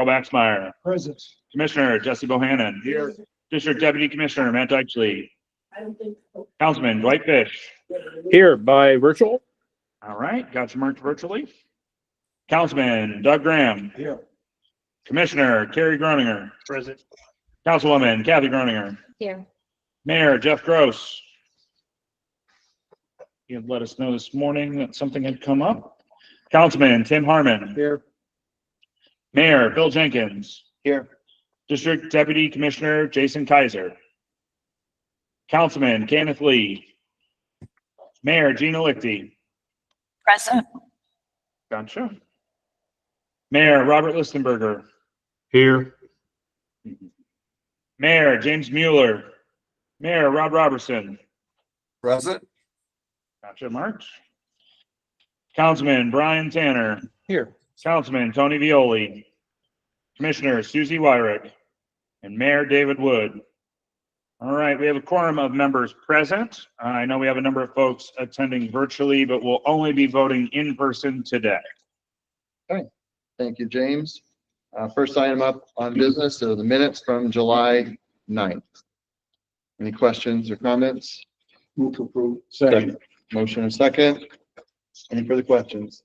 Carl Baxmeyer. Present. Commissioner Jesse Bohannon. Here. District Deputy Commissioner Matt Deitchley. Councilman Dwight Fish. Here by virtual. All right, got you marked virtually. Councilman Doug Graham. Here. Commissioner Carrie Groninger. Present. Councilwoman Kathy Groninger. Here. Mayor Jeff Gross. He had let us know this morning that something had come up. Councilman Tim Harmon. Here. Mayor Bill Jenkins. Here. District Deputy Commissioner Jason Kaiser. Councilman Kenneth Lee. Mayor Gina Lichty. Present. Gotcha. Mayor Robert Listenberger. Here. Mayor James Mueller. Mayor Rob Robertson. Present. Gotcha, March. Councilman Brian Tanner. Here. Councilman Tony Violi. Commissioner Susie Wyrick. And Mayor David Wood. All right, we have a quorum of members present. I know we have a number of folks attending virtually, but we'll only be voting in person today. Okay, thank you, James. First item up on business are the minutes from July 9th. Any questions or comments? Move to approve. Second. Motion and second. Any further questions?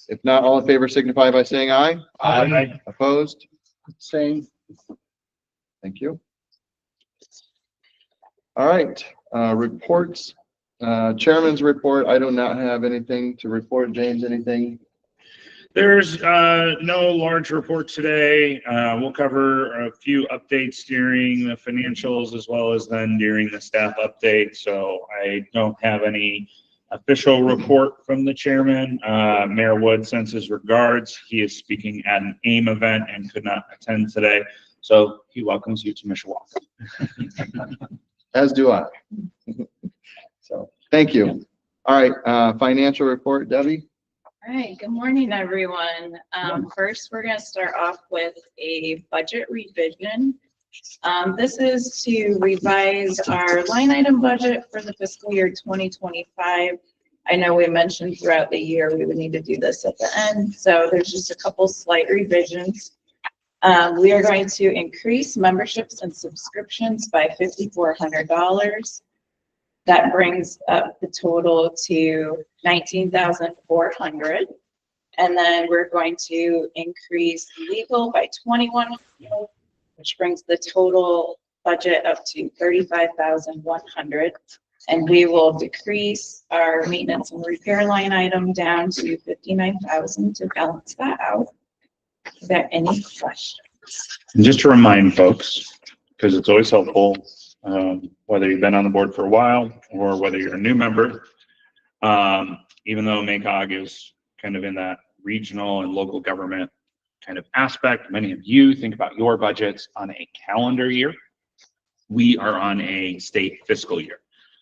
If not, all in favor signify by saying aye. Aye. Opposed? Same. Thank you. All right, reports. Chairman's report. I do not have anything to report. James, anything? There's no large report today. We'll cover a few updates during the financials as well as then during the staff update. So I don't have any official report from the chairman. Mayor Wood sends his regards. He is speaking at an AIM event and could not attend today. So he welcomes you to Mishawaka. As do I. So thank you. All right, financial report, Debbie. All right. Good morning, everyone. First, we're going to start off with a budget revision. This is to revise our line item budget for the fiscal year 2025. I know we mentioned throughout the year we would need to do this at the end, so there's just a couple slight revisions. We are going to increase memberships and subscriptions by $5,400. That brings up the total to $19,400. And then we're going to increase legal by $2,100, which brings the total budget up to $35,100. And we will decrease our maintenance and repair line item down to $59,000 to balance that out. Is there any questions? And just to remind folks, because it's always helpful, whether you've been on the board for a while or whether you're a new member, even though MACOG is kind of in that regional and local government kind of aspect, many of you think about your budgets on a calendar year. We are on a state fiscal year.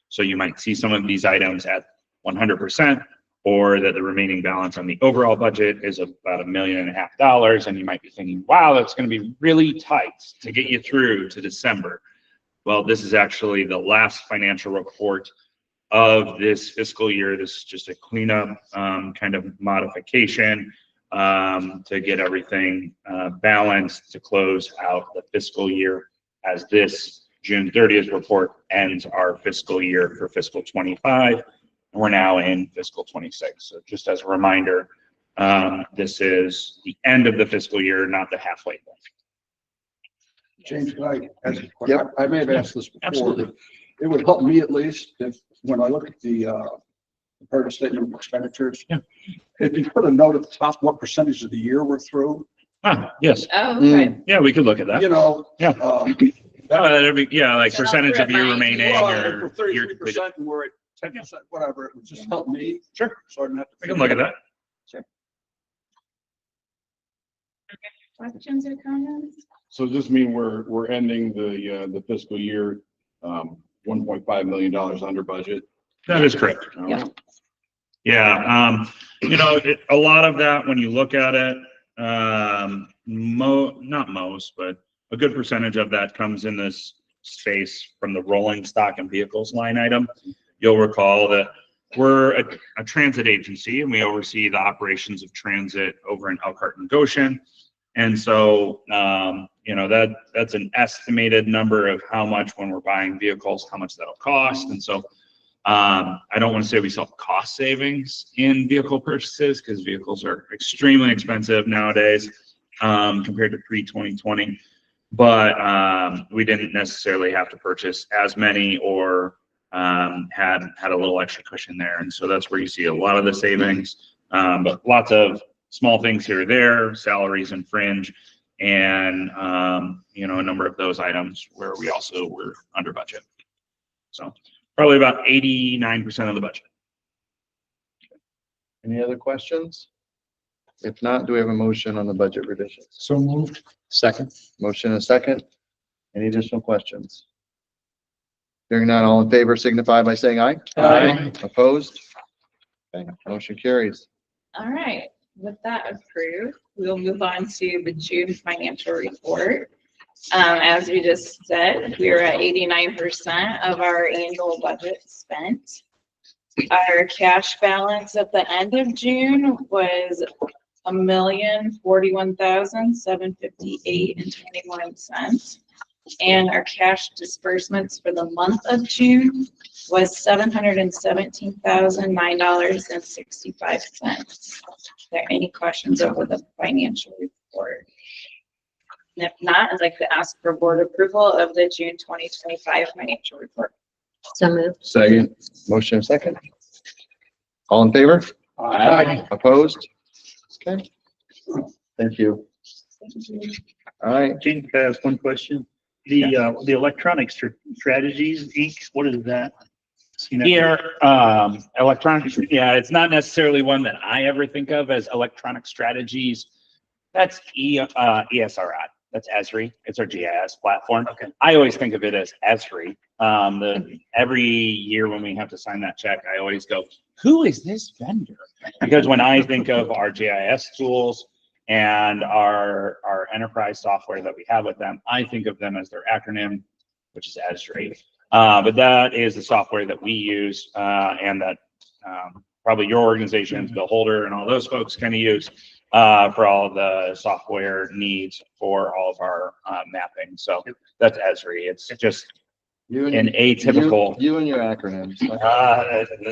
So you might see some of these items at 100%, or that the remaining balance on the overall budget is about $1.5 million, and you might be thinking, wow, that's going to be really tight to get you through to December. Well, this is actually the last financial report of this fiscal year. This is just a cleanup kind of modification to get everything balanced to close out the fiscal year, as this June 30th report ends our fiscal year for fiscal 25. And we're now in fiscal 26. So just as a reminder, this is the end of the fiscal year, not the halfway point. James, can I ask a question? Yep. I may have asked this before. Absolutely. But it would help me at least if, when I look at the comparative statement of expenditures, Yeah. if you put a note at the top, what percentage of the year we're through, Yes. Oh, okay. Yeah, we could look at that. you know. Yeah. That'd be, yeah, like So percentage of year remind you. remaining Well, or for year 33% completed. and we're at 10%, whatever, it would just help me. Sure. So I don't have to. We can look at that. Questions or comments? So does this mean we're ending the fiscal year $1.5 million under budget? That is correct. Yeah. Yeah, you know, a lot of that, when you look at it, not most, but a good percentage of that comes in this space from the rolling stock and vehicles line item. You'll recall that we're a transit agency and we oversee the operations of transit over in Elkhart and Goshen. And so, you know, that's an estimated number of how much when we're buying vehicles, how much that'll cost. And so, I don't want to say we saw cost savings in vehicle purchases because vehicles are extremely expensive nowadays, compared to pre-2020. But we didn't necessarily have to purchase as many or had a little extra cushion there. And so that's where you see a lot of the savings, but lots of small things here or there, salaries and fringe, and you know, a number of those items where we also were under budget. So probably about 89% of the budget. Any other questions? If not, do we have a motion on the budget revisions? So moved. Second. Motion and a second. Any additional questions? Hearing none, all in favor signify by saying aye. Aye. Opposed? Okay, motion carries. All right, with that approved, we'll move on to the June financial report. As we just said, we are at 89% of our annual budget spent. Our cash balance at the end of June was $1,041,758.21. And our cash disbursements for the month of June was $717,009.65. Are there any questions over the financial report? And if not, I'd like to ask for board approval of the June 2025 financial report. So moved. Second. Motion and second. All in favor? Aye. Opposed? Okay. Thank you. All right. Gene, can I ask one question? The electronic strategies, Inc., what is that? Seen that? Here, electronic, yeah, it's not necessarily one that I ever think of as electronic strategies. That's ESRI. That's Esri. It's our GIS platform. Okay. I always think of it as Esri. Every year when we have to sign that check, I always go, who is this vendor? Because when I think of our GIS tools and our enterprise software that we have with them, I think of them as their acronym, which is Esri. But that is the software that we use, and that probably your organizations, Bill Holder and all those folks kind of use for all of the software needs for all of our mapping. So that's Esri. It's just an atypical. You and your acronyms.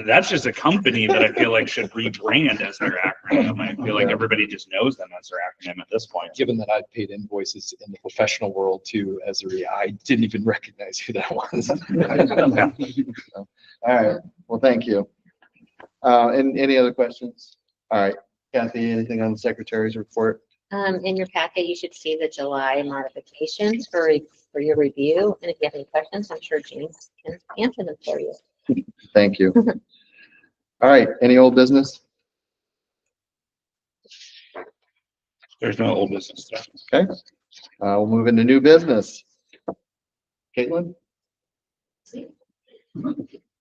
That's just a company that I feel like should rebrand as their acronym. I feel like everybody just knows them as their acronym at this point. Given that I've paid invoices in the professional world to Esri, I didn't even recognize who that was. All right. Well, thank you. And any other questions? All right. Kathy, anything on the secretary's report? In your packet, you should see the July modifications for your review. And if you have any questions, I'm sure James can answer them for you. Thank you. All right. Any old business? There's no old business stuff. Okay. We'll move into new business. Caitlin?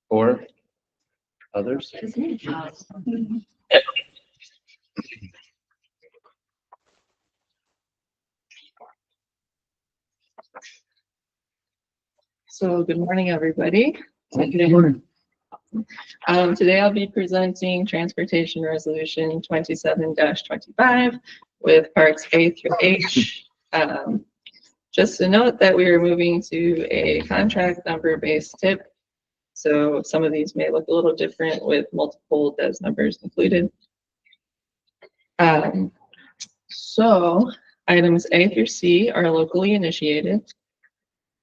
Or others? So good morning, everybody. Good morning. Today I'll be presenting Transportation Resolution 27-25 with parts A through H. Just to note that we are moving to a contract number-based tip. So some of these may look a little different with multiple DES numbers included. So items A through C are locally initiated.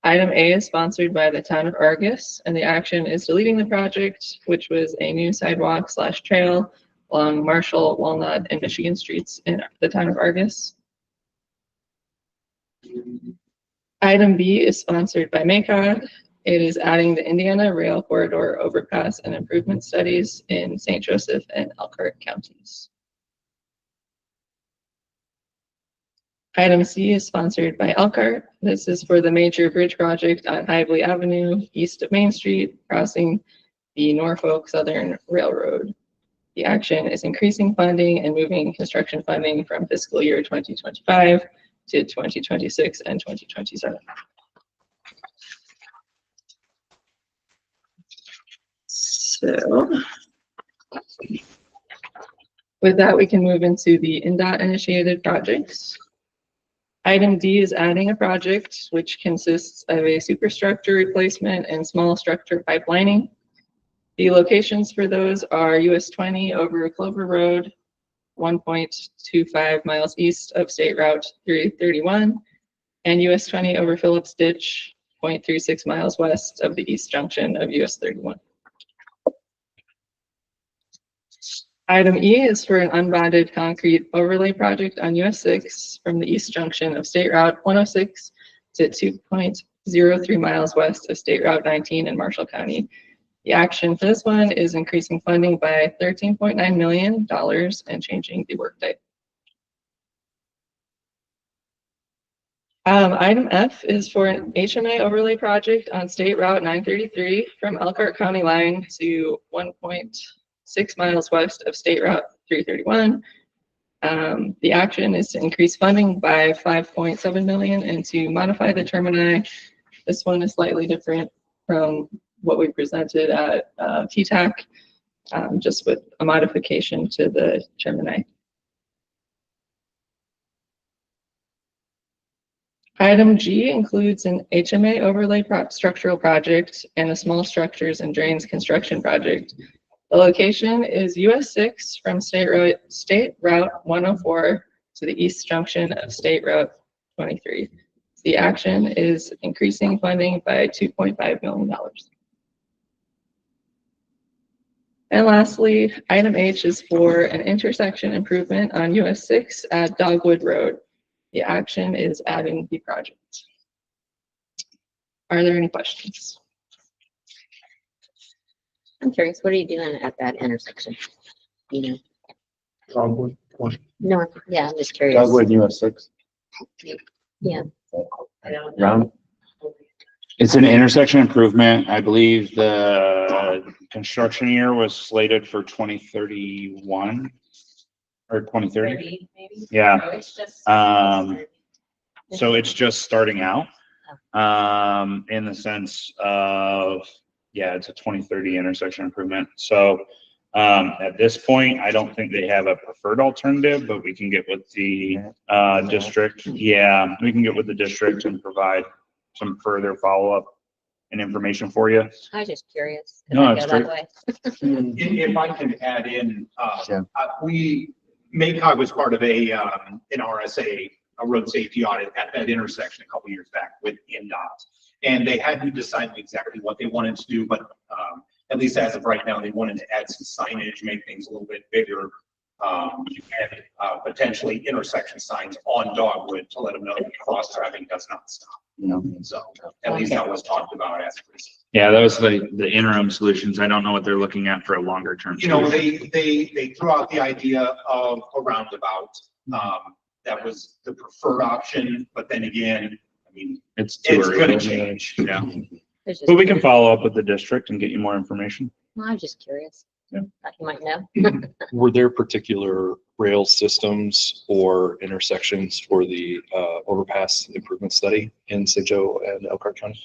Item A is sponsored by the town of Argus, and the action is deleting the project, which was a new sidewalk/trail along Marshall, Walnut, and Michigan streets in the town of Argus. Item B is sponsored by MACOG. It is adding the Indiana Rail Corridor Overpass and Improvement Studies in St. Joseph and Elkhart counties. Item C is sponsored by Elkhart. This is for the major bridge project on Hively Avenue, east of Main Street, crossing the Norfolk Southern Railroad. The action is increasing funding and moving construction funding from fiscal year 2025 to 2026 and 2027. So with that, we can move into the INDOT initiated projects. Item D is adding a project which consists of a superstructure replacement and small structure pipelining. The locations for those are US 20 over Clover Road, 1.25 miles east of State Route 331, and US 20 over Phillips Ditch, 0.36 miles west of the east junction of US 31. Item E is for an unbonded concrete overlay project on US 6 from the east junction of State Route 106 to 2.03 miles west of State Route 19 in Marshall County. The action for this one is increasing funding by $13.9 million and changing the work type. Item F is for an HMA overlay project on State Route 933 from Elkhart County line to 1.6 miles west of State Route 331. The action is to increase funding by $5.7 million and to modify the termini. This one is slightly different from what we presented at TTAC, just with a modification to the termini. Item G includes an HMA overlay structural project and a small structures and drains construction project. The location is US 6 from State Route 104 to the east junction of State Route 23. The action is increasing funding by $2.5 million. And lastly, item H is for an intersection improvement on US 6 at Dogwood Road. The action is adding the project. Are there any questions? I'm curious, what are you doing at that intersection? You know? Dogwood. No, yeah, I'm just curious. Dogwood, US 6. Yeah. Round. It's an intersection improvement. I believe the construction year was slated for 2031 or 2030. 30, maybe? Yeah. No, it's just- So it's just starting out, in the sense of, yeah, it's a 2030 intersection improvement. So, at this point, I don't think they have a preferred alternative, but we can get with the, district. Yeah, we can get with the district and provide some further follow-up and information for you. I was just curious. 'cause No, I it's go that way. If I can add in, Yeah. MACOG was part of an RSA, a road safety audit at that intersection a couple years back with NDOT. And they hadn't decided exactly what they wanted to do, but at least as of right now, they wanted to add some signage, make things a little bit bigger. And potentially intersection signs on Dogwood to let them know that cross traffic does not stop. So at least that was talked about as Yeah, that was the interim solutions. I don't know what they're looking at for a longer term. you know, solution. they threw out the idea of a roundabout. That was the preferred option, but then again, I mean, It's too it's early. gonna change. Yeah, It's just but we can curious. follow up with the district and get you more information. Well, I was just curious. Yeah. Thought you might know. Were there particular rail systems or intersections for the overpass improvement study in St. Joe and Elkhart County?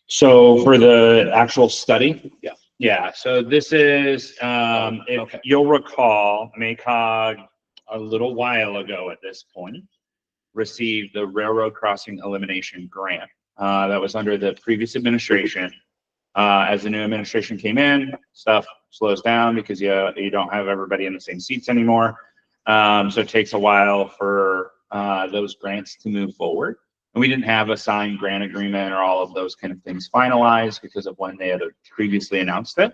So for the actual study? Yeah. Yeah, so this is, if Okay. you'll recall, MACOG a little while ago at this point received the railroad crossing elimination grant. That was under the previous administration. As the new administration came in, stuff slows down because you don't have everybody in the same seats anymore. So it takes a while for those grants to move forward. And we didn't have a signed grant agreement or all of those kind of things finalized because of when they had previously announced it.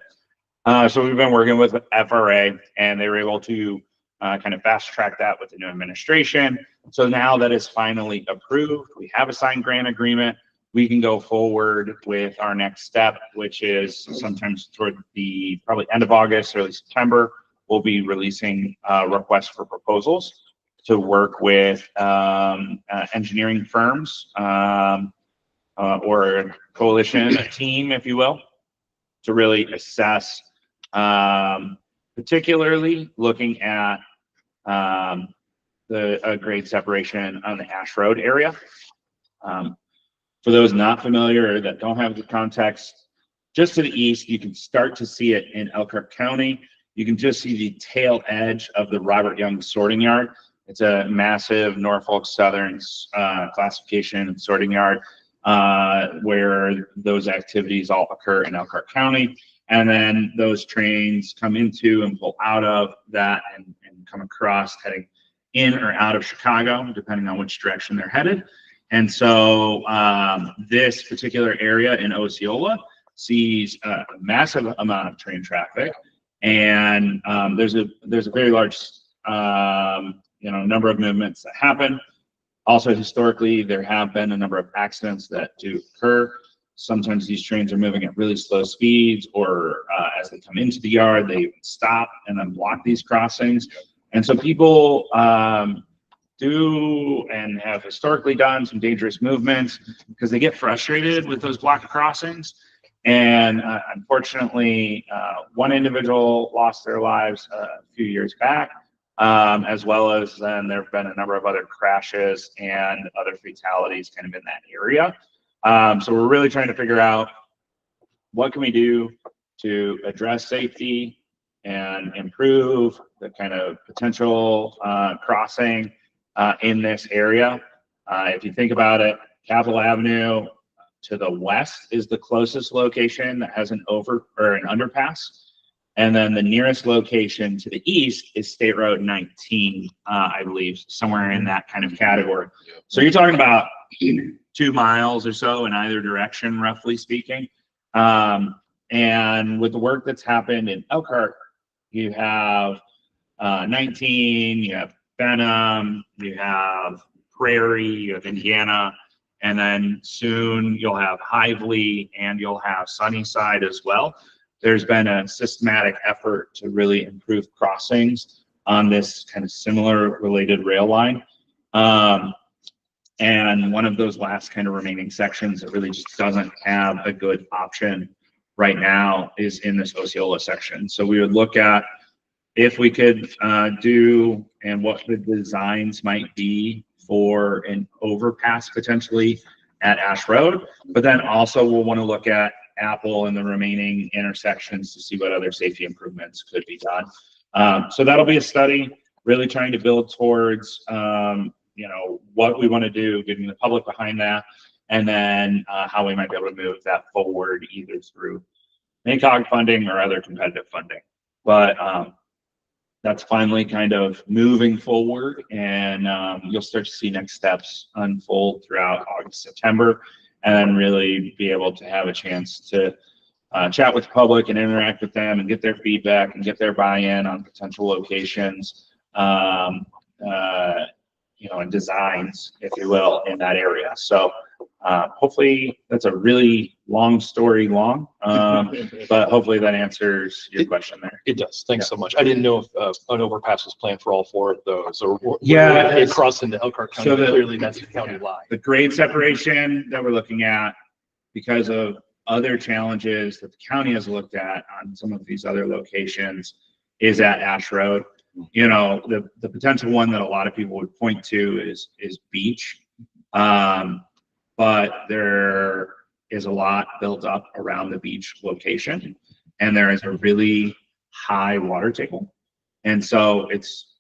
So we've been working with FRA and they were able to kind of fast track that with the new administration. So now that it's finally approved, we have a signed grant agreement. We can go forward with our next step, which is sometimes toward the probably end of August, early September. We'll be releasing requests for proposals to work with engineering firms or a coalition, a team, if you will, to really assess, particularly looking at the grade separation on the Ash Road area. For those not familiar or that don't have the context, just to the east, you can start to see it in Elkhart County. You can just see the tail edge of the Robert Young sorting yard. It's a massive Norfolk Southern classification and sorting yard where those activities all occur in Elkhart County. And then those trains come into and pull out of that and come across heading in or out of Chicago, depending on which direction they're headed. And so this particular area in Osceola sees a massive amount of train traffic. And there's a very large number of movements that happen. Also, historically, there have been a number of accidents that do occur. Sometimes these trains are moving at really slow speeds, or as they come into the yard, they stop and then block these crossings. And so people do and have historically done some dangerous movements because they get frustrated with those blocked crossings. And unfortunately, one individual lost their lives a few years back, as well as then there have been a number of other crashes and other fatalities kind of in that area. So we're really trying to figure out what can we do to address safety and improve the kind of potential crossing in this area. If you think about it, Capitol Avenue to the west is the closest location that has an underpass. And then the nearest location to the east is State Road 19, I believe, somewhere in that kind of category. So you're talking about 2 miles or so in either direction, roughly speaking. And with the work that's happened in Elkhart, you have 19, you have Benham, you have Prairie, you have Indiana, and then soon you'll have Hively and you'll have Sunnyside as well. There's been a systematic effort to really improve crossings on this kind of similar related rail line. And one of those last kind of remaining sections that really just doesn't have a good option right now is in this Osceola section. So we would look at if we could do and what the designs might be for an overpass potentially at Ash Road, but then also we'll want to look at Apple and the remaining intersections to see what other safety improvements could be done. So that'll be a study really trying to build towards what we want to do, getting the public behind that, and then how we might be able to move that forward either through MACOG funding or other competitive funding. But that's finally kind of moving forward, and you'll start to see next steps unfold throughout August, September, and then really be able to have a chance to chat with the public and interact with them and get their feedback and get their buy-in on potential locations, and designs, if you will, in that area. So hopefully that's a really long story but hopefully that answers your question there. It does. Thanks so much. I didn't know if an overpass was planned for all 4 of those, or it crossed into Elkhart County. So clearly that's the county line. The grade separation that we're looking at, because of other challenges that the county has looked at on some of these other locations, is at Ash Road. The potential one that a lot of people would point to is Beach. But there is a lot built up around the Beach location, and there is a really high water table. And so it's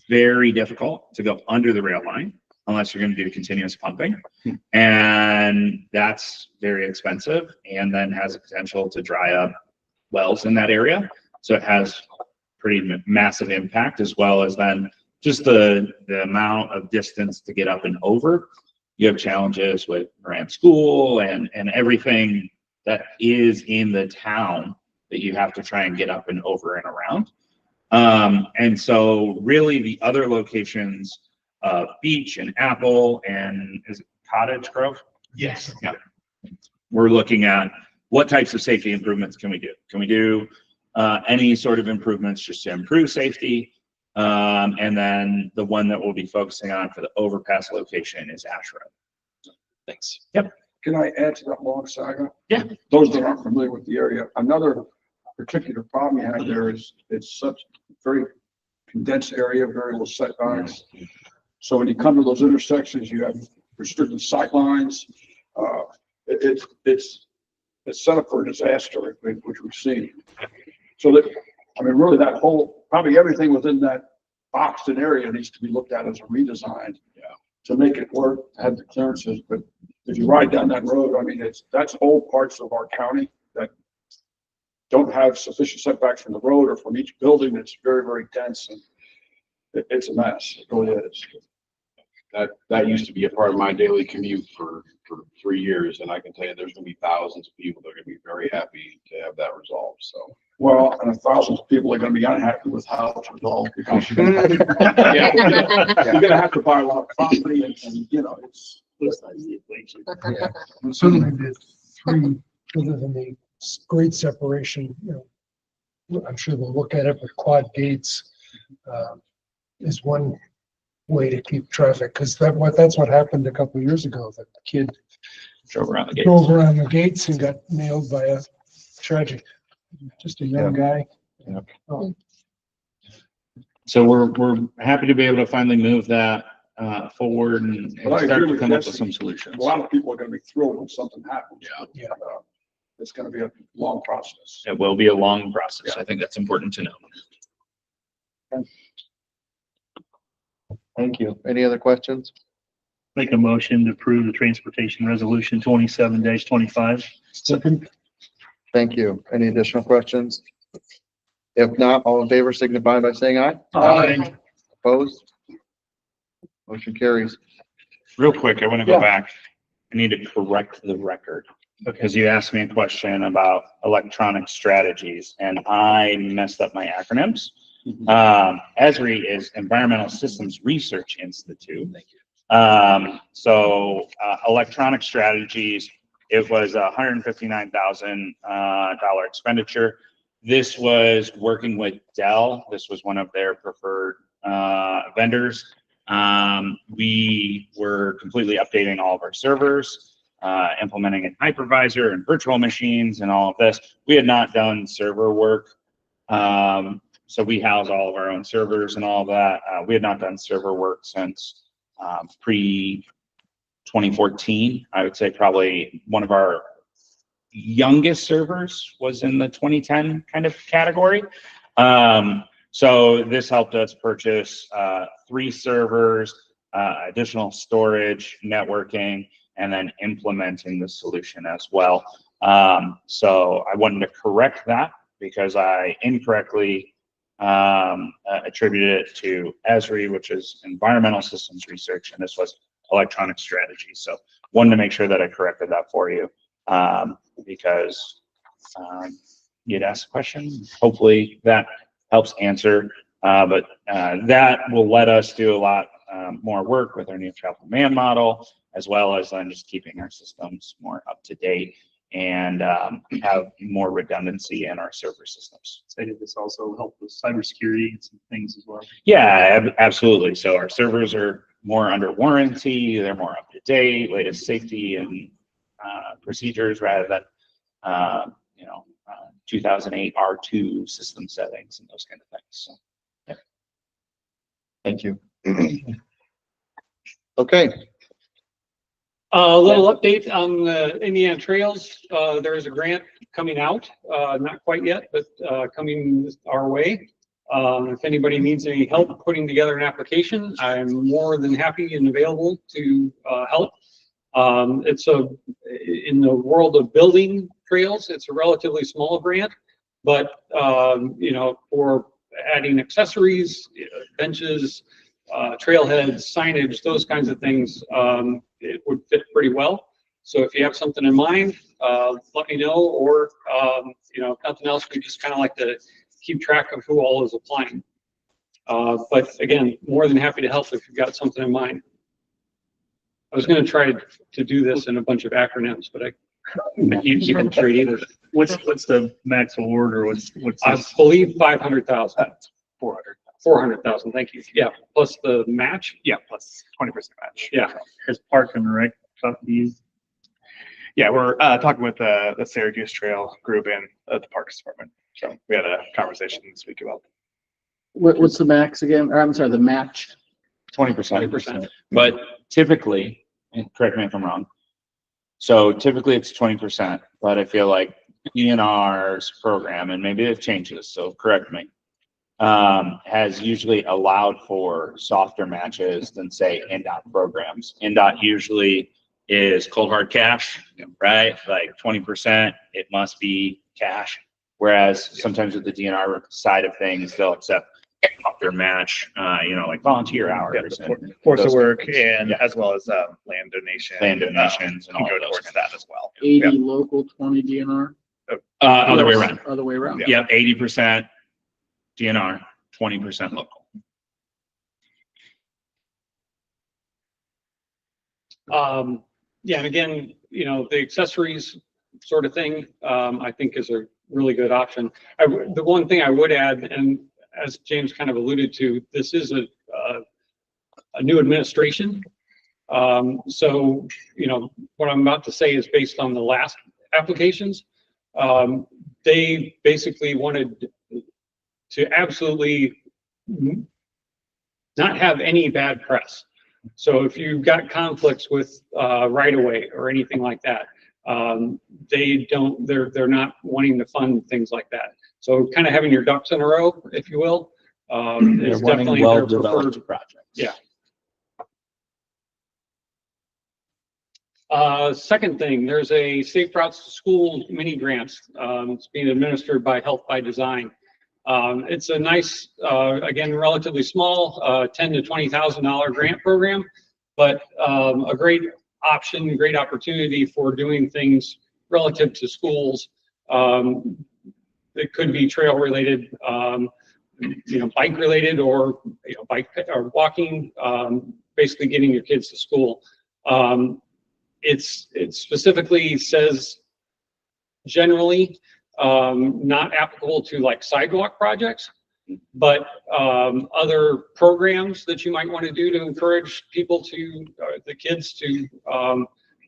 very difficult to go under the rail line unless you're going to do continuous pumping. And that's very expensive and then has a potential to dry up wells in that area. So it has pretty massive impact, as well as then just the amount of distance to get up and over. You have challenges with Moran School and everything that is in the town that you have to try and get up and over and around. And so really the other locations, Beach and Apple and is it Cottage Grove? Yes. Yeah. We're looking at what types of safety improvements can we do? Can we do any sort of improvements just to improve safety? And then the one that we'll be focusing on for the overpass location is Ash Road. Thanks. Yep. Can I add to that long saga? Yeah. Those that aren't familiar with the area, another particular problem you have there is it's such a very condensed area, very little setbacks. So when you come to those intersections, you have restricted sight lines. It's set up for a disaster, which we've seen. So that, really that whole, probably everything within that boxed in area needs to be looked at as a redesign. Yeah. To make it work, have the clearances, but if you ride down that road, I mean, that's old parts of our county that don't have sufficient setbacks from the road or from each building. It's very, very dense and it's a mess. It really is. That used to be a part of my daily commute for 3 years, and I can tell you there's gonna be thousands of people that are gonna be very happy to have that resolved, so. Well, and thousands of people are gonna be unhappy with how it's resolved because you're gonna have to buy a lot of property and you know, it's. And certainly the three, other than the grade separation, you know, I'm sure they'll look at it, but quad gates is one way to keep traffic, because that's what happened a couple of years ago, that the kid Drove around the gates. drove around the gates and got nailed by a tragic, just a young guy. Yep. Oh, So we're happy to be able to finally move that forward and But I start agree to with come up Jesse. with some solutions. A lot of people are gonna be thrilled when something happens. Yeah. It's gonna be a long process. It will be a long process. I think that's important to know. Thank you. Any other questions? Make a motion to approve the transportation resolution 27-25. Second, Thank you. Any additional questions? If not, all in favor signify by saying aye. Aye. Opposed? Motion carries. Real quick, I want to go Yeah. back. I need to correct the record because you asked me a question about electronic strategies and I messed up my acronyms. ESRI is Environmental Systems Research Institute. So electronic strategies, it was a $159,000 expenditure. This was working with Dell. This was one of their preferred vendors. We were completely updating all of our servers, implementing a hypervisor and virtual machines and all of this. We had not done server work. So we house all of our own servers and all of that. We had not done server work since pre-2014. I would say probably one of our youngest servers was in the 2010 kind of category. So this helped us purchase 3 servers, additional storage, networking, and then implementing the solution as well. So I wanted to correct that because I incorrectly attributed it to ESRI, which is Environmental Systems Research, and this was Electronic Strategy. So wanted to make sure that I corrected that for you because you'd asked a question. Hopefully that helps answer, but that will let us do a lot more work with our new travel demand model, as well as just keeping our systems more up to date and have more redundancy in our server systems. So did this also help with cybersecurity and some things as well? Yeah, absolutely. So our servers are more under warranty, they're more up to date, latest safety and procedures rather than 2008 R2 system settings and those kind of things. So, yeah. Thank you. Okay. A little update on the Indiana Trails. There is a grant coming out, not quite yet, but coming our way. If anybody needs any help putting together an application, I'm more than happy and available to help. It's in the world of building trails, it's a relatively small grant, but for adding accessories, benches, trailheads, signage, those kinds of things, it would fit pretty well. So if you have something in mind, let me know, or if nothing else, we just kind of like to keep track of who all is applying. But again, more than happy to help if you've got something in mind. I was going to try to do this in a bunch of acronyms, but you can trade either. What's the max award, or what's I believe 500,000. 400,000. Thank you. Yeah, plus the match. Yeah, plus 20% match. Yeah. Has Park and Rec talked to you? Yeah, we're talking with the Syracuse Trail group in the Parks Department. So we had a conversation this week about. What's the max again? Or I'm sorry, the match? 20%. But typically, and correct me if I'm wrong, so typically it's 20%, but I feel like ENR's program, and maybe they've changed this, so correct me, has usually allowed for softer matches than say NDOT programs. NDOT usually is cold hard cash, right? Like 20%, it must be cash. Whereas sometimes with the DNR side of things, they'll accept their match, like volunteer hours. And Force of those work kind of things. and Yeah. as well as land donation. Land donations and can all go of those towards kind that of as well. 80 local, 20 DNR. Other way around. Other way around. Yep, 80% DNR, 20% local. Yeah, and again, the accessories sort of thing, I think is a really good option. The one thing I would add, and as James kind of alluded to, this is a new administration. So, what I'm about to say is based on the last applications. They basically wanted to absolutely not have any bad press. So if you've got conflicts with right of way or anything like that, they're not wanting to fund things like that. So kind of having your ducks in a row, if you will, is definitely their preferred projects. Yeah. Second thing, there's a Safe Routes to School mini grants. It's being administered by Health by Design. It's a nice, again, relatively small, $10,000 to $20,000 grant program, but a great option, great opportunity for doing things relative to schools. It could be trail related, bike related, or bike or walking, basically getting your kids to school. It specifically says generally not applicable to like sidewalk projects, but other programs that you might want to do to encourage people to, the kids to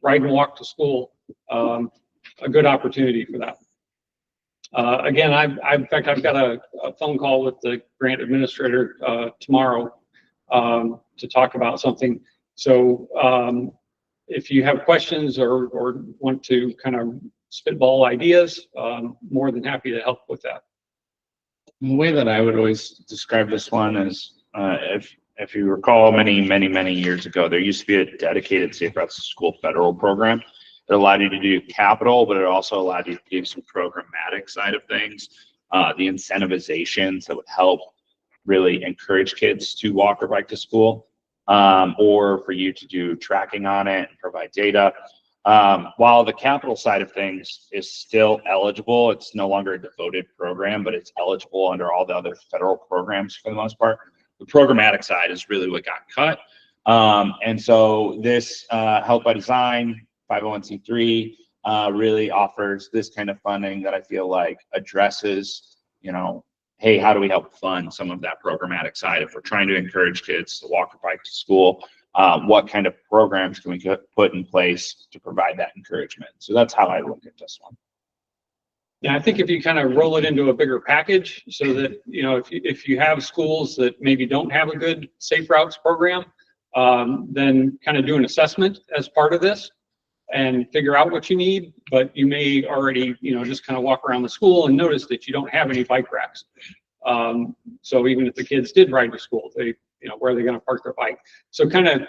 ride and walk to school. A good opportunity for that. Again, in fact, I've got a phone call with the grant administrator tomorrow to talk about something. So if you have questions or want to kind of spitball ideas, more than happy to help with that. The way that I would always describe this one is, if you recall, many years ago, there used to be a dedicated Safe Routes to School federal program. It allowed you to do capital, but it also allowed you to do some programmatic side of things, the incentivizations that would help really encourage kids to walk or bike to school, or for you to do tracking on it and provide data. While the capital side of things is still eligible, it's no longer a devoted program, but it's eligible under all the other federal programs for the most part. The programmatic side is really what got cut. And so this Help by Design 501c3 really offers this kind of funding that I feel like addresses, hey, how do we help fund some of that programmatic side if we're trying to encourage kids to walk or bike to school? What kind of programs can we put in place to provide that encouragement? So that's how I look at this one. Yeah, I think if you kind of roll it into a bigger package, so that, if you have schools that maybe don't have a good Safe Routes program, then kind of do an assessment as part of this and figure out what you need. But you may already, just kind of walk around the school and notice that you don't have any bike racks. So even if the kids did ride to school, where are they going to park their bike? So kind of,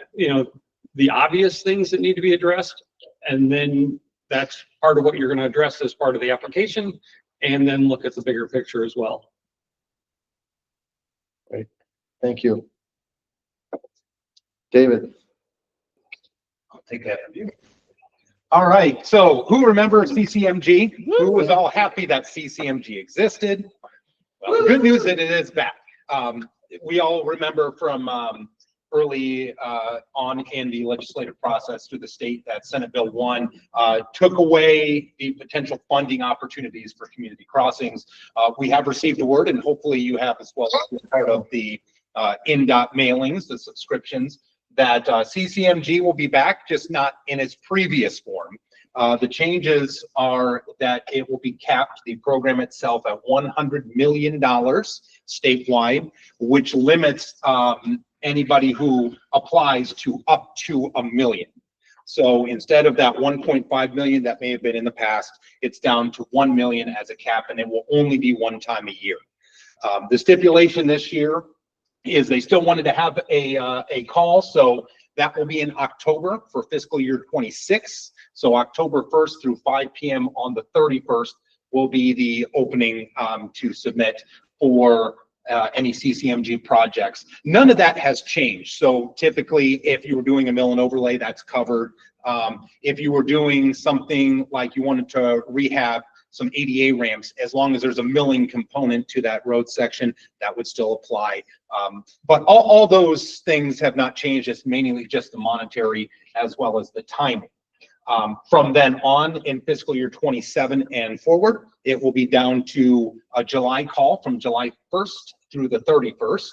the obvious things that need to be addressed, and then that's part of what you're going to address as part of the application, and then look at the bigger picture as well. Great, thank you. David. I'll take that from you. All right, so who remembers CCMG? Who was all happy that CCMG existed? Well, the good news is that it is back. We all remember from early on in the legislative process through the state that Senate Bill 1 took away the potential funding opportunities for community crossings. We have received a word, and hopefully you have as well, as part of the NDOT mailings, the subscriptions, that CCMG will be back, just not in its previous form. The changes are that it will be capped, the program itself, at $100 million statewide, which limits anybody who applies to up to $1 million. So instead of that 1.5 million that may have been in the past, it's down to 1 million as a cap, and it will only be one time a year. The stipulation this year is they still wanted to have a call, so that will be in October for fiscal year 26. So October 1st through 5 p.m. on the 31st will be the opening to submit for any CCMG projects. None of that has changed. So typically, if you were doing a mill and overlay, that's covered. If you were doing something like you wanted to rehab some ADA ramps, as long as there's a milling component to that road section, that would still apply. But all those things have not changed. It's mainly just the monetary as well as the timing. From then on in fiscal year 27 and forward, it will be down to a July call from July 1st through the 31st.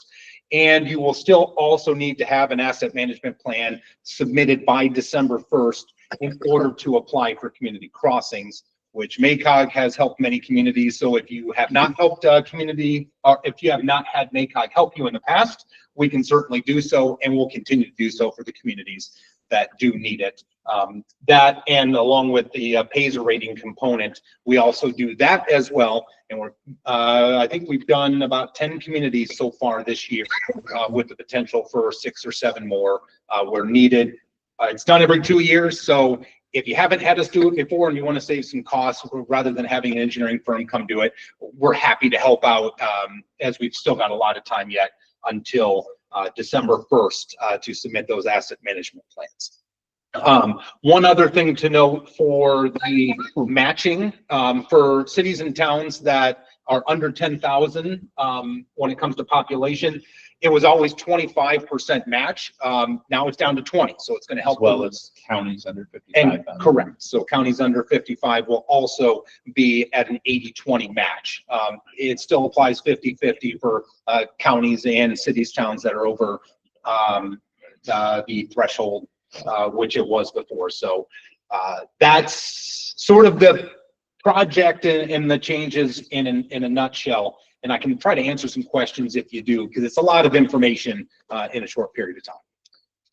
And you will still also need to have an asset management plan submitted by December 1st in order to apply for community crossings, which MACOG has helped many communities. So if you have not helped a community, or if you have not had MACOG help you in the past, we can certainly do so, and we'll continue to do so for the communities that do need it. That, and along with the PASER rating component, we also do that as well. And we're, I think we've done about 10 communities so far this year, with the potential for 6 or 7 more where needed. It's done every 2 years, so if you haven't had us do it before and you want to save some costs rather than having an engineering firm come do it, we're happy to help out, as we've still got a lot of time yet until December 1st to submit those asset management plans. One other thing to note for the matching, for cities and towns that are under 10,000, when it comes to population, it was always 25% match. Now it's down to 20, so it's going to help. As well as counties under 55. And correct. So counties under 55 will also be at an 80-20 match. It still applies 50-50 for counties and cities, towns that are over the threshold, which it was before. So that's sort of the project and the changes in a nutshell. And I can try to answer some questions if you do, because it's a lot of information in a short period of time.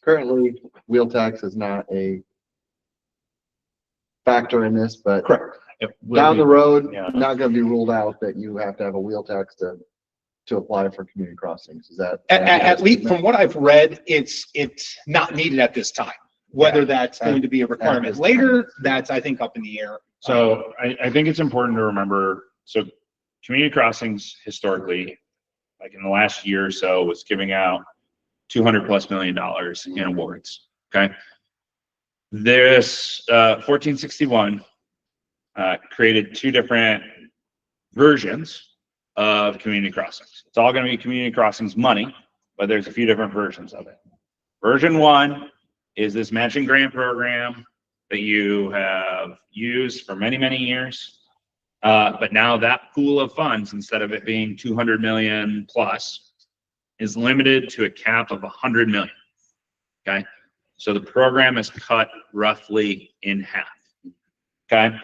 Currently, wheel tax is not a factor in this, but correct. Down the road, Yeah. not going to be ruled out that you have to have a wheel tax to apply for community crossings. Is that? At least from what I've read, it's not needed at this time. Whether that's going to be a requirement later, that's, I think, up in the air. So I think it's important to remember, so community crossings historically, like in the last year or so, was giving out $200+ million in awards. Okay. This 1461 created 2 different versions of community crossings. It's all going to be community crossings money, but there's a few different versions of it. Version 1 is this matching grant program that you have used for many, many years. But now that pool of funds, instead of it being 200 million plus, is limited to a cap of 100 million. Okay. So the program is cut roughly in half. Okay.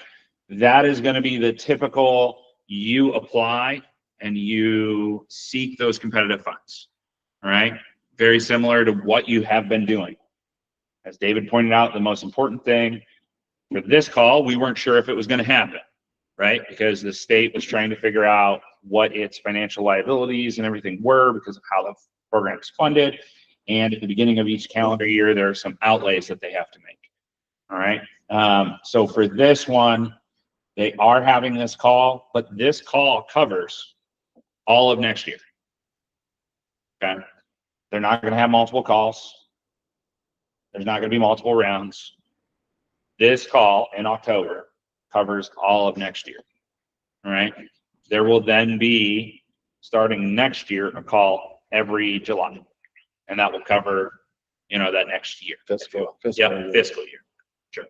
That is going to be the typical, you apply and you seek those competitive funds. All right. Very similar to what you have been doing. As David pointed out, the most important thing for this call, we weren't sure if it was going to happen, right? Because the state was trying to figure out what its financial liabilities and everything were because of how the program is funded. And at the beginning of each calendar year, there are some outlays that they have to make. All right. So for this one, they are having this call, but this call covers all of next year. Okay. They're not going to have multiple calls. There's not going to be multiple rounds. This call in October covers all of next year. All right. There will then be, starting next year, a call every July. And that will cover, you know, that next year. Fiscal year. Sure.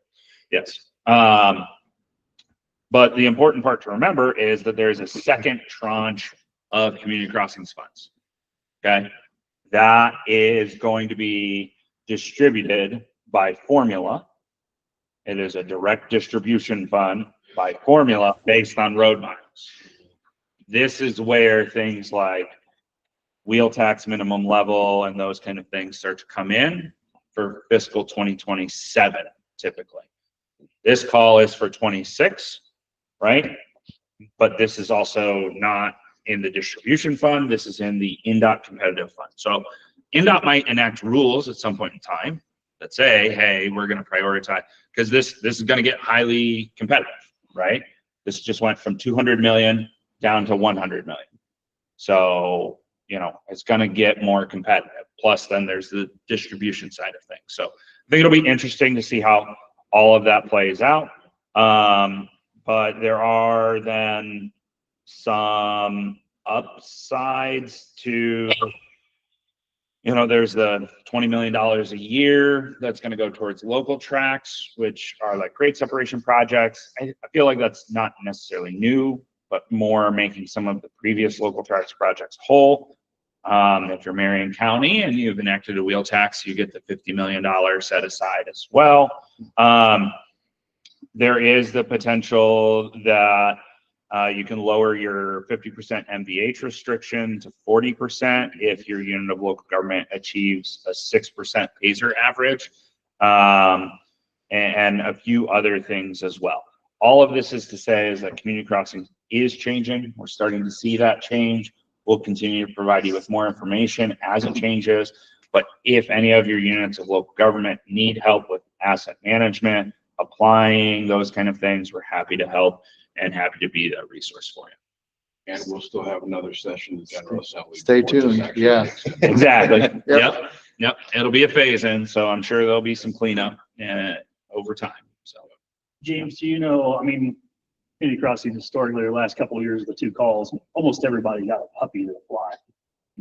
Yes. But the important part to remember is that there's a second tranche of community crossings funds. Okay. That is going to be distributed by formula. It is a direct distribution fund by formula based on road miles. This is where things like wheel tax minimum level and those kind of things start to come in for fiscal 2027, typically. This call is for 26, right? But this is also not in the distribution fund. This is in the NDOT competitive fund. So NDOT might enact rules at some point in time that say, hey, we're going to prioritize, because this is going to get highly competitive, right? This just went from 200 million down to 100 million. So, you know, it's going to get more competitive. Plus, then there's the distribution side of things. So I think it'll be interesting to see how all of that plays out. But there are then some upsides to, you know, there's the $20 million a year that's going to go towards local tracks, which are like grade separation projects. I feel like that's not necessarily new, but more making some of the previous local tracks projects whole. If you're Marion County and you've enacted a wheel tax, you get the $50 million set aside as well. There is the potential that you can lower your 50% MVH restriction to 40% if your unit of local government achieves a 6% PASER average, and a few other things as well. All of this is to say is that community crossing is changing. We're starting to see that change. We'll continue to provide you with more information as it changes. But if any of your units of local government need help with asset management, applying, those kind of things, we're happy to help and happy to be that resource for you. And we'll still have another session in General Assembly. Stay before this tuned. actually Yeah. takes- Exactly. Yep. Yep. It'll be a phase in, so I'm sure there'll be some cleanup over time. So, James, do you know, I mean, community crossing historically, the last couple of years, the two calls, almost everybody got a puppy to fly.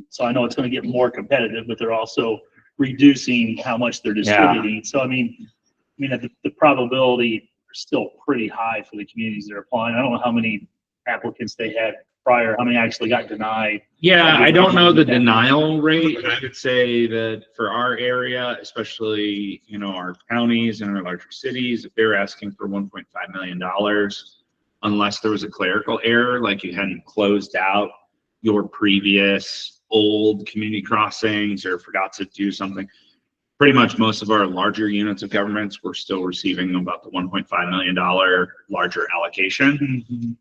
So I know it's going to get more competitive, but they're also reducing how much they're distributing. So I mean, the probability are still pretty high for the communities that are applying. I don't know how many applicants they had prior, how many actually got denied. yeah, I don't know the denial rate. I would say that for our area, especially, you know, our counties and our larger cities, if they're asking for $1.5 million, unless there was a clerical error, like you hadn't closed out your previous old community crossings or forgot to do something, pretty much most of our larger units of governments were still receiving about the $1.5 million larger allocation.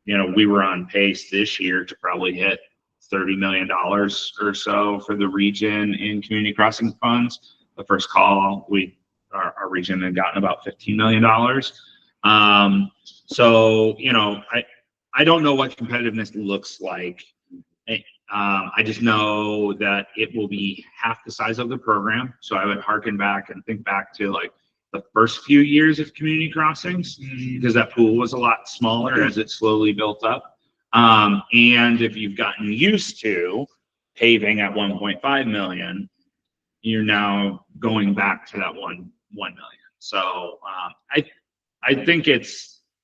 You know, we were on pace this year to probably hit $30 million or so for the region in community crossing funds. The first call, our region had gotten about $15 million. So, you know, I don't know what competitiveness looks like. I just know that it will be half the size of the program. So I would harken back and think back to like the first few years of community crossings, because that pool was a lot smaller as it slowly built up. And if you've gotten used to paving at 1.5 million, you're now going back to that 1 million. So I think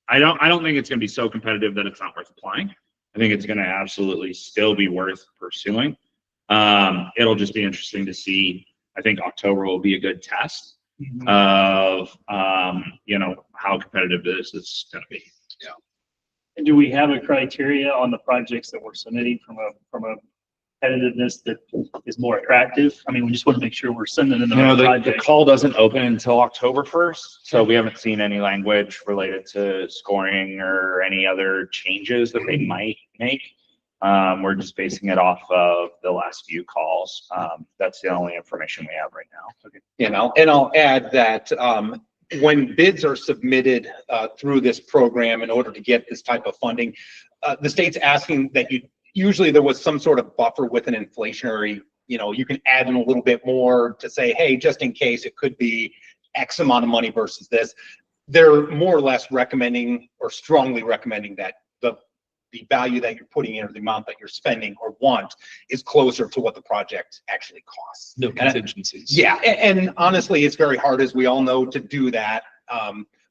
I don't think it's going to be so competitive that it's not worth applying. I think it's going to absolutely still be worth pursuing. It'll just be interesting to see. I think October will be a good test of, you know, how competitive this is going to be. Yeah. And do we have a criteria on the projects that we're submitting from a competitiveness that is more attractive? I mean, we just want to make sure we're sending in the right The project. call doesn't open until October 1st, so we haven't seen any language related to scoring or any other changes that they might make. We're just basing it off of the last few calls. That's the only information we have right now. Okay. And I'll add that when bids are submitted through this program in order to get this type of funding, the state's asking that usually there was some sort of buffer with an inflationary, you know, you can add in a little bit more to say, hey, just in case it could be X amount of money versus this. They're more or less recommending or strongly recommending that the value that you're putting in or the amount that you're spending or want is closer to what the project actually costs. No contingencies. Yeah, and honestly, it's very hard, as we all know, to do that.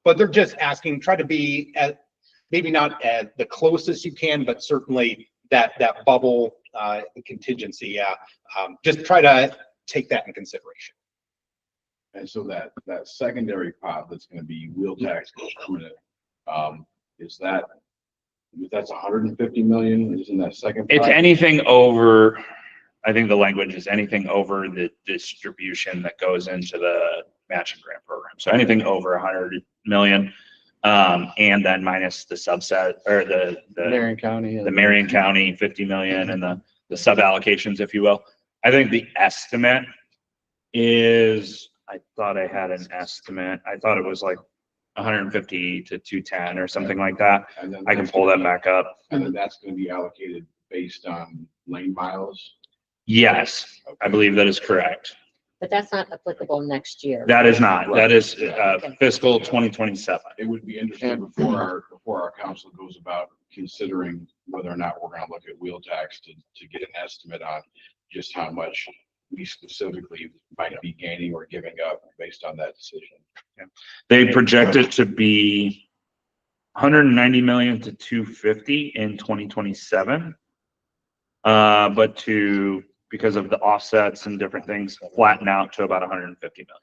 But they're just asking, try to be at maybe not at the closest you can, but certainly that bubble contingency. Just try to take that in consideration. And so that secondary pot that's going to be wheel tax permanent, that's 150 million, isn't that second? It's anything over, I think the language is anything over the distribution that goes into the matching grant program. So anything over 100 million. And then minus the subset or the Marion County. the Marion County 50 million and the sub allocations, if you will. I think the estimate is, I thought I had an estimate. I thought it was like 150 to 210 or something like that. And then I can pull that back up. And then that's gonna be allocated based on lane miles. Yes, I believe that is correct. But that's not applicable next year. That is not, that is fiscal 2027. It would be interesting before our council goes about considering whether or not we're gonna look at wheel tax to get an estimate on just how much we specifically might be gaining or giving up based on that decision. They project it to be 190 million to 250 in 2027. But because of the offsets and different things, flatten out to about 150 million.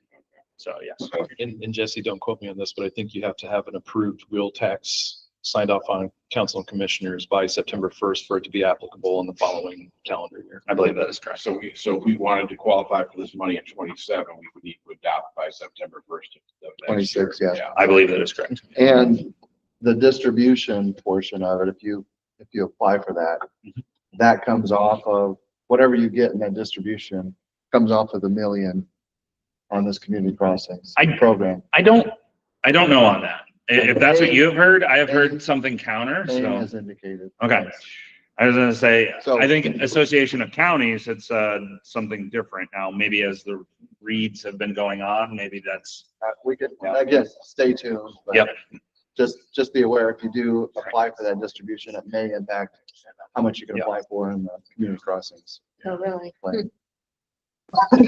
So yes. And Jesse, don't quote me on this, but I think you have to have an approved wheel tax signed off on council and commissioners by September 1st for it to be applicable in the following calendar year. I believe that is correct. So if we wanted to qualify for this money in 27, we would need to adopt by September 1st of next year. 26, yeah. I believe that is correct. And the distribution portion of it, if you apply for that, that comes off of whatever you get in that distribution comes off of the million on this community crossings program. I don't know on that. If that's what you have heard, I have heard something counter, Maine so. has indicated. Okay. I was gonna say, So- I think Association of Counties, it's something different now. Maybe as the reads have been going on, maybe that's. We can, again, stay tuned. But Yep. Just be aware, if you do apply for that distribution, it may impact how much you can apply for in the community crossings Oh, really? plan.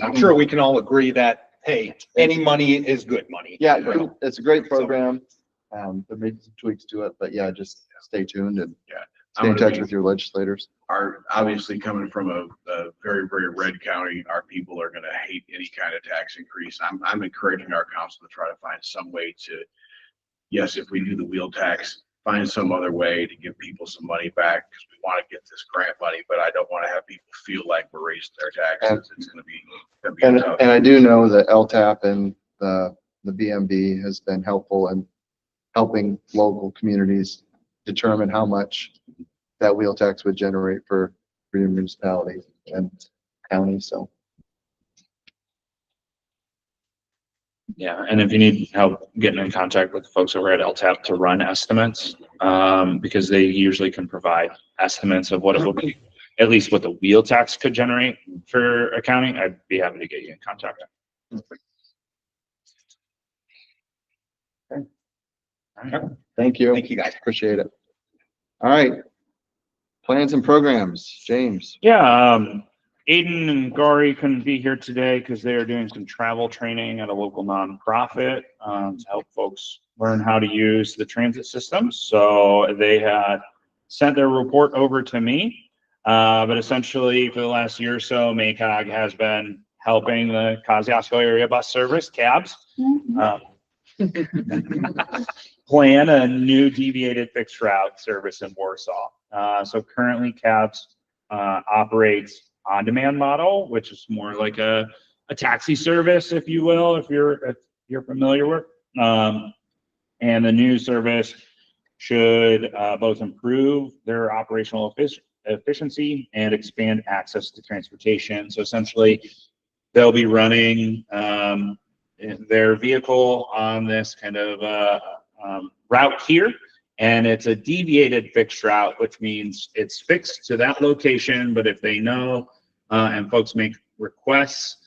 I'm sure we can all agree that, hey, any money is good money. Yeah, it's a great program. There may be some tweaks to it, but yeah, just stay tuned and stay in touch with your legislators. Obviously coming from a very, very red county, our people are gonna hate any kind of tax increase. I'm encouraging our council to try to find some way to, yes, if we do the wheel tax, find some other way to give people some money back, because we want to get this grant money, but I don't want to have people feel like we're raising their taxes. It's gonna be tough. And I do know that LTAP and the BMB has been helpful in helping local communities determine how much that wheel tax would generate for your municipality and county, so. Yeah, and if you need help getting in contact with the folks over at LTAP to run estimates, because they usually can provide estimates of what it will be, at least what the wheel tax could generate for accounting, I'd be happy to get you in contact. Okay. All right. Thank you. Thank you, guys. Appreciate it. All right. Plans and programs, James. Yeah, Aiden and Gary couldn't be here today because they are doing some travel training at a local nonprofit to help folks learn how to use the transit system. So they had sent their report over to me. But essentially for the last year or so, MACOG has been helping the Kosciuszko area bus service, cabs, plan a new deviated fixed route service in Warsaw. So currently cabs operates on-demand model, which is more like a taxi service, if you will, if you're familiar with. And the new service should both improve their operational efficiency and expand access to transportation. So essentially, they'll be running their vehicle on this kind of route here. And it's a deviated fixed route, which means it's fixed to that location. But if they know and folks make requests,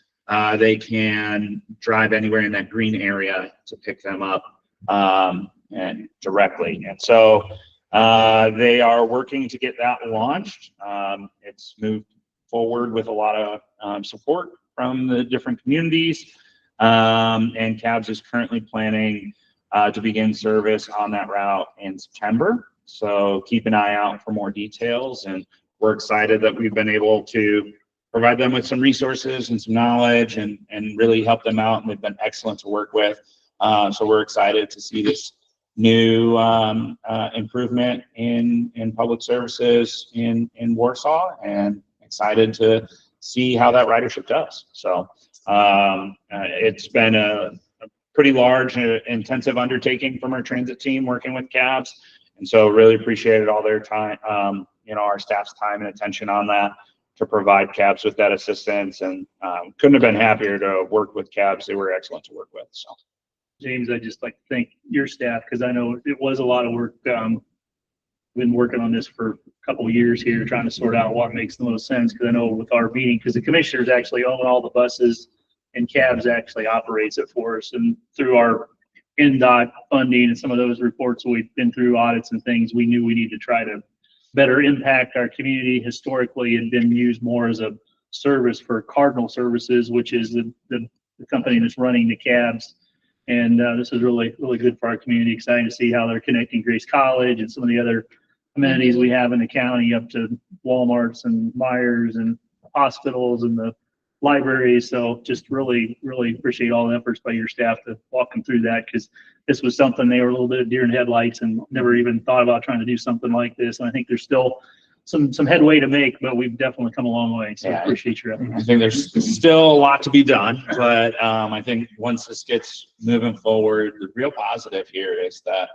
they can drive anywhere in that green area to pick them up and directly. And so they are working to get that launched. It's moved forward with a lot of support from the different communities. And CABS is currently planning to begin service on that route in September. So keep an eye out for more details. And we're excited that we've been able to provide them with some resources and some knowledge and really help them out. And they've been excellent to work with. So we're excited to see this new improvement in public services in Warsaw, and excited to see how that ridership does. So it's been a pretty large, intensive undertaking from our transit team working with cabs. And so really appreciated all their time, our staff's time and attention on that to provide cabs with that assistance. And couldn't have been happier to work with cabs. They were excellent to work with. So, James, I'd just like to thank your staff because I know it was a lot of work. Been working on this for a couple of years here, trying to sort out what makes the most sense. Because I know with our meeting, because the commissioners actually own all the buses and cabs actually operates it for us. And through our NDOT funding and some of those reports we've been through audits and things, we knew we need to try to better impact our community. Historically, had been used more as a service for Cardinal Services, which is the company that's running the cabs. And this is really, really good for our community. Exciting to see how they're connecting Grace College and some of the other amenities we have in the county up to Walmarts and Myers and hospitals and the libraries. So just really, really appreciate all the efforts by your staff to walk them through that, because this was something they were a little bit deer in headlights and never even thought about trying to do something like this. And I think there's still some headway to make, but we've definitely come a long way. So I appreciate your efforts. I think there's still a lot to be done, but I think once this gets moving forward, the real positive here is that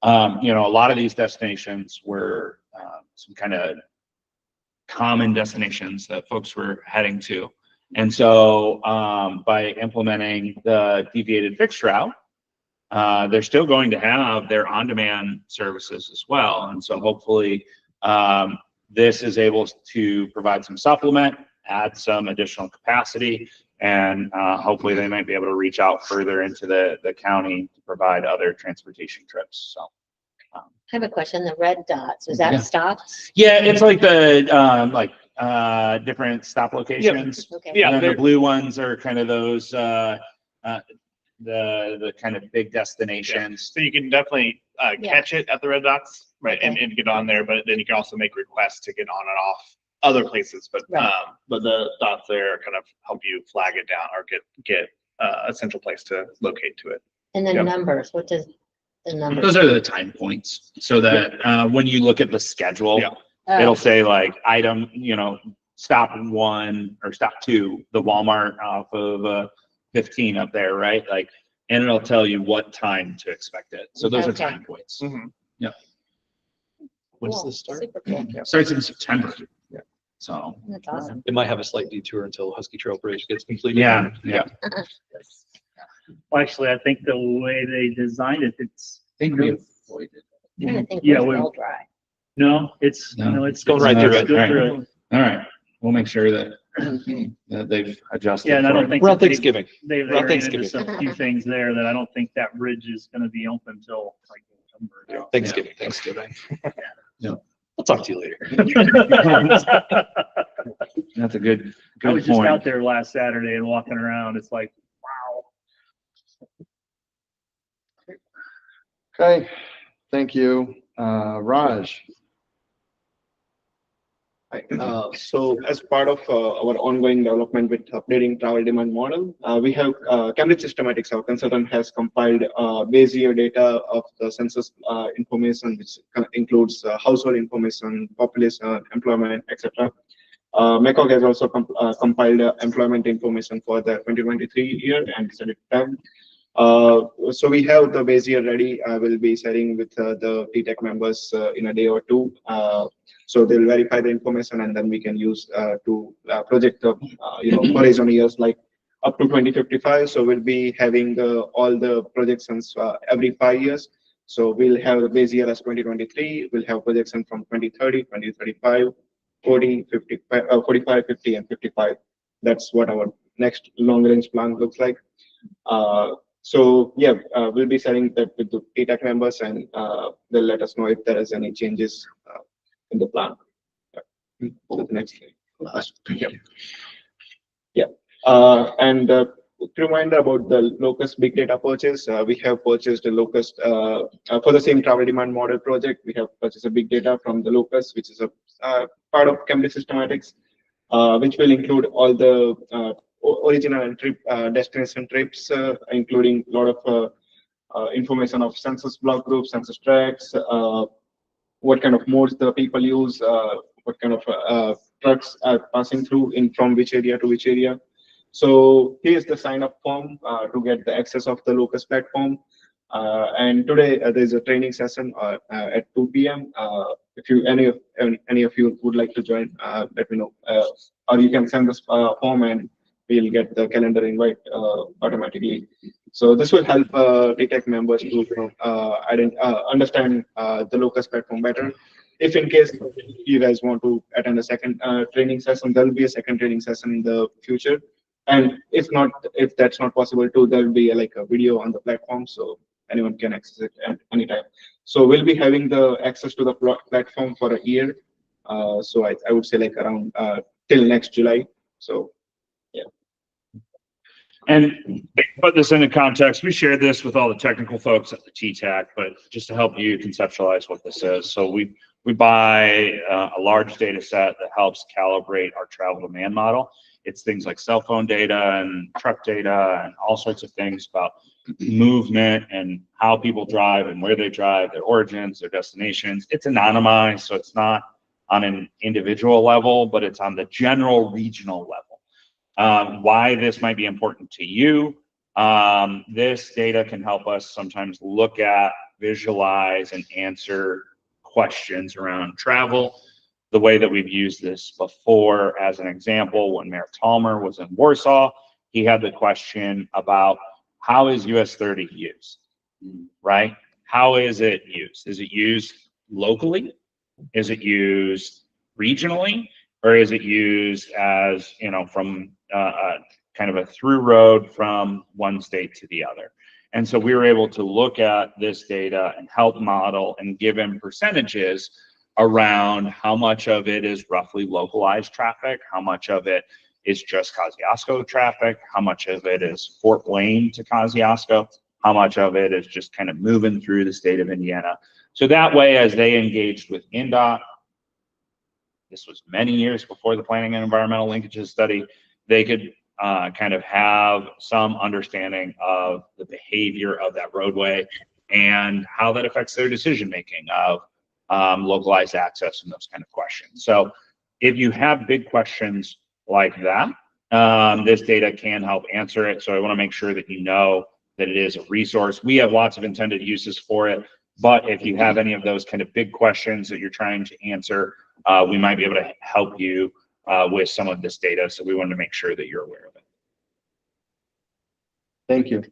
a lot of these destinations were some kind of common destinations that folks were heading to. And so by implementing the deviated fixed route, they're still going to have their on-demand services as well. And so hopefully this is able to provide some supplement, add some additional capacity, and hopefully they might be able to reach out further into the county to provide other transportation trips. So I have a question. The red dots, is that stops? yeah, it's like the different stop locations. Yep. Okay. Yeah, and then the blue ones are kind of those the kind of big destinations. So you can definitely catch it at the red dots, right, Okay. and get on there. But then you can also make requests to get on and off other places. But Right. but the dots there kind of help you flag it down or get a central place to locate to it. And then Yep. numbers, what does the numbers? Those are the time points, so that when you look at the schedule, Yeah. it'll say like item, stop 1 or stop 2, the Walmart off of 15 up there, right? Like, and it'll tell you what time to expect it. So those are Okay. time points. Mhm. When does Cool. this start? Super cool. Starts in September. Yeah. So That's awesome. It might have a slight detour until Husky Trail Bridge gets completed. yeah. Well, actually, I think the way they designed it, it's I think we avoided. I'm trying to think Yeah, where's we- well dry. no, it's No. it's Going right through it's it. good Right. through it. All right, we'll make sure that they've adjusted. Yeah, and I for don't it. think Around that Thanksgiving. they Around ran into Thanksgiving. some few things there that I don't think that bridge is going to be open until like November. Thanksgiving. Yeah. I'll talk to you later. That's a good I was just point. out there last Saturday and walking around. It's like, wow. Okay, thank you. Raj? So as part of our ongoing development with updating travel demand model, we have Cambridge Systematics, our consultant, has compiled base year data of the census information, which includes household information, population, employment, etc. MACOG has also compiled employment information for the 2023 year and decided to have. So we have the base year ready. I will be sharing with the TTEC members in a day or two. So they'll verify the information and then we can use to project the horizon years like up to 2055. So we'll be having all the projections every 5 years. So we'll have the base year as 2023. We'll have projection from 2030, 2035, 40, 55, 45, 50, and 55. That's what our next long range plan looks like. So yeah, we'll be sharing that with the TTEC members and they'll let us know if there is any changes in the plan. So the next slide. Yeah. And reminder about the Locust Big Data purchase. We have purchased a Locust for the same travel demand model project. We have purchased a big data from the Locust, which is a part of Cambridge Systematics, which will include all the original and trip destination trips, including a lot of information of census block groups, census tracts, what kind of modes the people use, what kind of trucks are passing through from which area to which area. So here's the sign up form to get the access of the Locus platform. And today there's a training session at 2 p.m. If you any of you would like to join, let me know. Or you can send this form and we'll get the calendar invite automatically. So this will help TTAC members to understand the Locus platform better. If in case you guys want to attend a second training session, there will be a second training session in the future. And if that's not possible too, there will be like a video on the platform, so anyone can access it at any time. So we'll be having the access to the platform for a year. So I would say like around till next July. So yeah. And put this into context, we shared this with all the technical folks at the TTAC, but just to help you conceptualize what this is. So we buy a large data set that helps calibrate our travel demand model. It's things like cell phone data and truck data and all sorts of things about movement and how people drive and where they drive, their origins, their destinations. It's anonymized, so it's not on an individual level, but it's on the general regional level. Why this might be important to you, this data can help us sometimes look at, visualize, and answer questions around travel. The way that we've used this before, as an example, when Mayor Talmer was in Warsaw, he had the question about how is US 30 used, right? How is it used? Is it used locally? Is it used regionally? Or is it used as, from kind of a through road from one state to the other? And so we were able to look at this data and help model and give him percentages around how much of it is roughly localized traffic, how much of it is just Kosciuszko traffic, how much of it is Fort Wayne to Kosciuszko, how much of it is just kind of moving through the state of Indiana. So that way, as they engaged with INDOT, this was many years before the Planning and Environmental Linkages study, they could kind of have some understanding of the behavior of that roadway and how that affects their decision making of localized access and those kind of questions. So if you have big questions like that, this data can help answer it. So I want to make sure that you know that it is a resource. We have lots of intended uses for it, but if you have any of those kind of big questions that you're trying to answer, we might be able to help you with some of this data. So we wanted to make sure that you're aware of it. Thank you.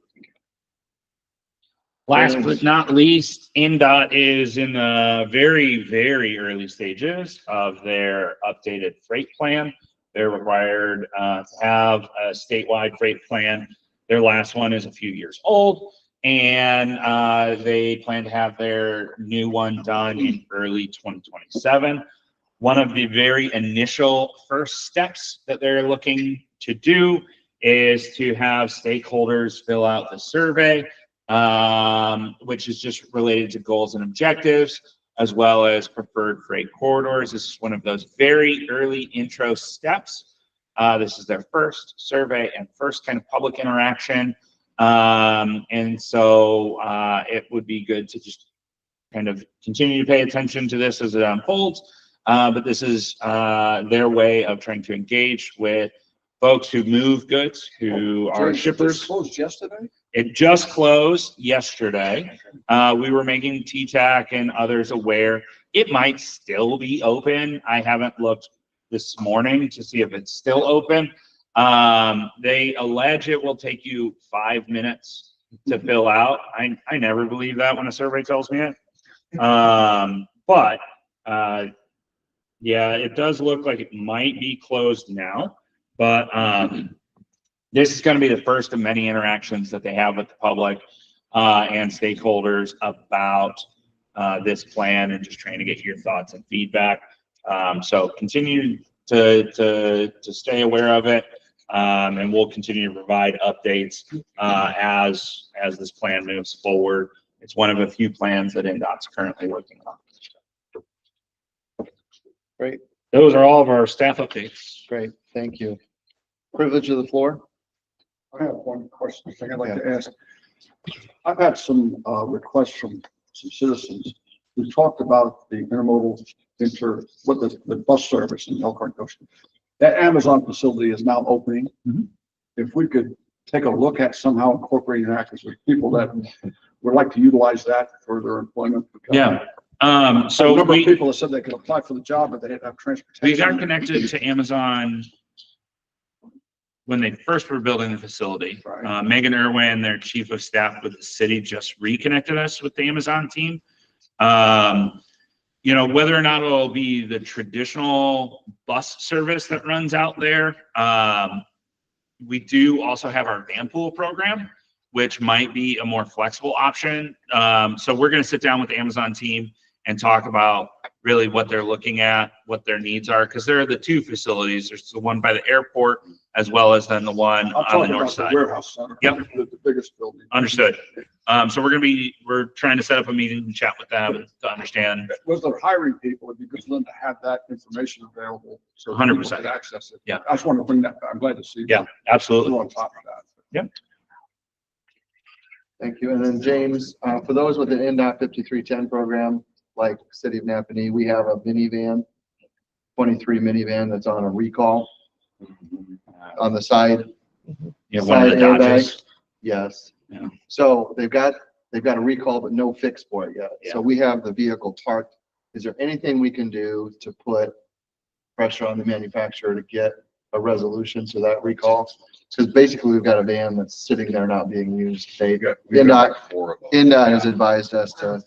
Last but not least, INDOT is in the very, very early stages of their updated freight plan. They're required to have a statewide freight plan. Their last one is a few years old, and they plan to have their new one done in early 2027. One of the very initial first steps that they're looking to do is to have stakeholders fill out the survey, which is just related to goals and objectives, as well as preferred freight corridors. This is one of those very early intro steps. This is their first survey and first kind of public interaction. And so it would be good to just kind of continue to pay attention to this as it unfolds. But this is their way of trying to engage with folks who move goods, who are shippers. It closed yesterday? It just closed yesterday. We were making TTAC and others aware. It might still be open. I haven't looked this morning to see if it's still open. They allege it will take you 5 minutes to fill out. I never believe that when a survey tells me it. But yeah, it does look like it might be closed now. But this is going to be the first of many interactions that they have with the public and stakeholders about this plan, and just trying to get your thoughts and feedback. So continue to stay aware of it, and we'll continue to provide updates as this plan moves forward. It's one of a few plans that INDOT's currently working on. Great. Those are all of our staff updates. Great. Thank you. Privilege of the floor. I have one question thing I'd like to ask. I've had some requests from some citizens who talked about the intermodal the bus service in Elkhart Junction. That Amazon facility is now opening. if we could take a look at somehow incorporating that, because there's people that would like to utilize that for their employment. Yeah. A So number of we people have said they could apply for the job, but they didn't have transportation. we got connected to Amazon when they first were building the facility. Right. Megan Irwin, their chief of staff with the city, just reconnected us with the Amazon team. You know, whether or not it'll be the traditional bus service that runs out there. We do also have our van pool program, which might be a more flexible option. So we're going to sit down with the Amazon team and talk about really what they're looking at, what their needs are, because there are the two facilities. There's the one by the airport as well as then the one I'm on the talking north about the side. warehouse center. Yep. The biggest building. Understood. So we're trying to set up a meeting and chat with them to understand. With the hiring people, it'd be good for them to have that information available. So 100%. people could access it. Yeah. I just want to bring that back. I'm glad to see. Yeah, absolutely. On top of that. Yep. Thank you. And then James, for those with an NDOT 5310 program, like City of Napanee, we have a minivan, 23 minivan that's on a recall on the side. Yeah, one of the Side airbag. Dodges. Yes. Yeah. So they've got a recall, but no fix for it yet. Yeah. So we have the vehicle parked. Is there anything we can do to put pressure on the manufacturer to get a resolution to that recall? Because basically we've got a van that's sitting there not being used. NDOT has advised us to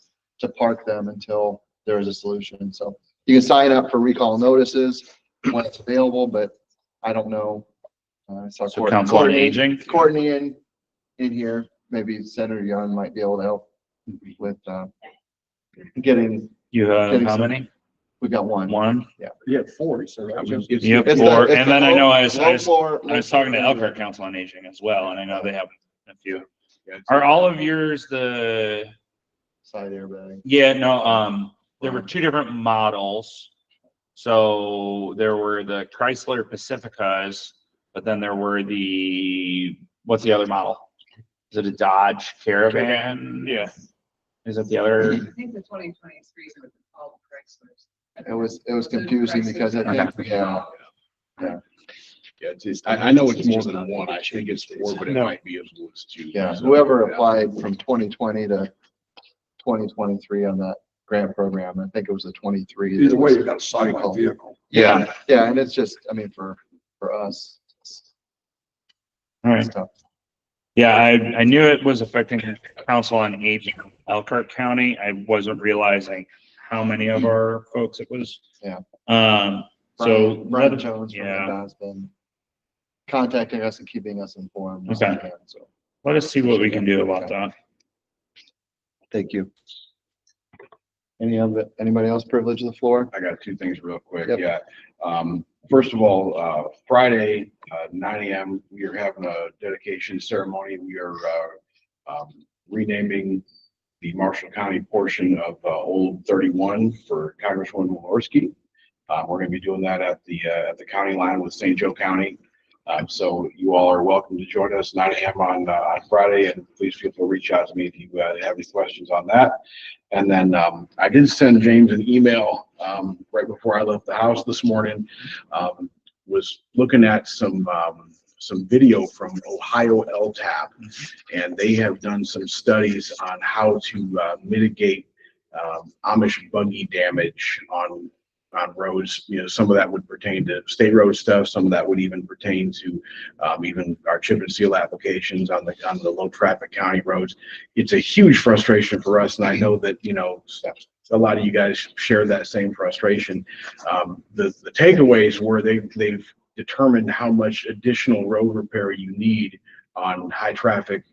park them until there is a solution. So you can sign up for recall notices when it's available, but I don't know. So Council on Aging. Courtney in here, maybe Senator Young might be able to help with getting. You have Getting how some- many? We got one. One? You had 40, so that was just. Yep, It's four. the And then I know I was low talking to Elkhart Council on Aging as well, and I know they have a few. Are all of yours the? Side airbag. Yeah, no, there were two different models. So there were the Chrysler Pacificas, but then there were what's the other model? Is it a Dodge Caravan? Yeah. Is it the other? I think the 2023 was all Chrysler's. It was confusing because I think, yeah. Yeah, it's just, I know it's more than one. I think it's four, but it might be as low as two. Yeah, So, whoever applied from 2020 to 2023 on that grant program, I think it was the 23. Either way, you got a sideline vehicle. Yeah, yeah, and it's just, I mean, for us. All right. It's tough. Yeah, I knew it was affecting Council on Aging, Elkhart County. I wasn't realizing how many of our folks it was. Yeah. So Brian Jones from yeah. NDOT has been contacting us and keeping us informed. Okay. So Let us see what we can do about that. thank you. Anybody else privilege of the floor? I got two things real quick. Yep. Yeah. First of all, Friday, 9 a.m., we are having a dedication ceremony. We are renaming the Marshall County portion of Old 31 for Congresswoman Walorski. We're going to be doing that at the county line with St. Joe County. So you all are welcome to join us 9 a.m. on Friday, and please feel free to reach out to me if you have any questions on that. And then I did send James an email right before I left the house this morning. Was looking at some video from Ohio LTAP, and they have done some studies on how to mitigate Amish buggy damage on roads. You know, some of that would pertain to state road stuff. Some of that would even pertain to even our chip and seal applications on the low traffic county roads. It's a huge frustration for us, and I know that, you know, a lot of you guys share that same frustration. The takeaways were they've determined how much additional road repair you need on high traffic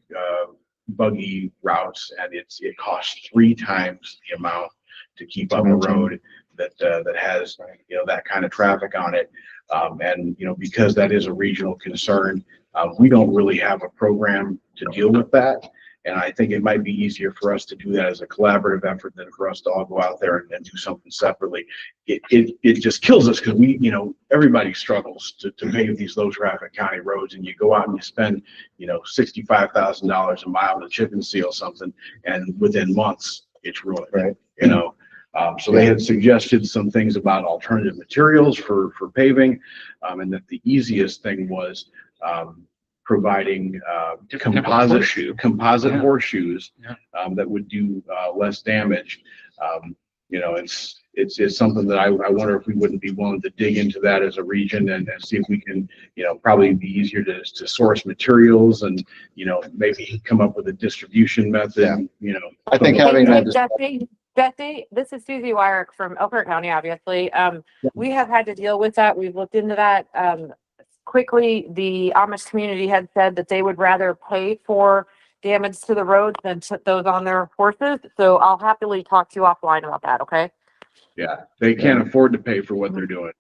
buggy routes, and it costs 3 times the amount to keep up a road that has, you know, that kind of traffic on it. And, you know, because that is a regional concern, we don't really have a program to deal with that. And I think it might be easier for us to do that as a collaborative effort than for us to all go out there and do something separately. It just kills us because we, you know, everybody struggles to pave these low traffic county roads, and you go out and you spend, you know, $65,000 a mile to chip and seal something, and within months it's ruined, Right. you know. So they had suggested some things about alternative materials for paving, and that the easiest thing was providing Different type of composite Yeah. horseshoes Yeah. that would do less damage. You know, it's something that I wonder if we wouldn't be willing to dig into that as a region and see if we can, you know, probably be easier to source materials and, you know, maybe come up with a distribution method, Yeah. you know. I think having that. Jesse, this is Susie Wyrick from Elkhart County, obviously. We have had to deal with that. We've looked into that. Quickly, the Amish community had said that they would rather pay for damage to the roads than put those on their horses. So I'll happily talk to you offline about that, okay? Yeah, they can't afford to pay for what they're doing.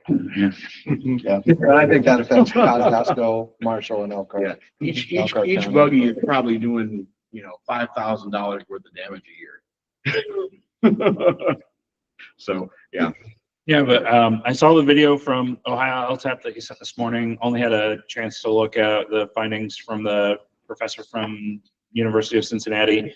Yeah. I think that affects Kosciuszko, Marshall, and Elkhart. Yeah, each Elkhart County. buggy is probably doing, you know, $5,000 worth of damage a year. So, yeah. Yeah, but I saw the video from Ohio LTAP that you sent this morning. Only had a chance to look at the findings from the professor from University of Cincinnati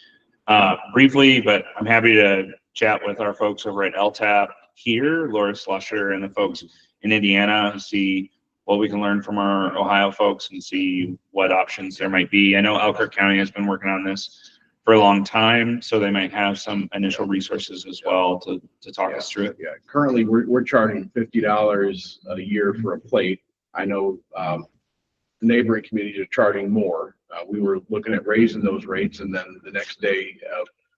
briefly, but I'm happy to chat with our folks over at LTAP here, Laura Slusher, and the folks in Indiana, and see what we can learn from our Ohio folks and see what options there might be. I know Elkhart County has been working on this for a long time, so they might have some initial resources as well to talk us through it. Yeah, currently we're charging $50 a year for a plate. I know neighboring communities are charging more. We were looking at raising those rates, and then the next day,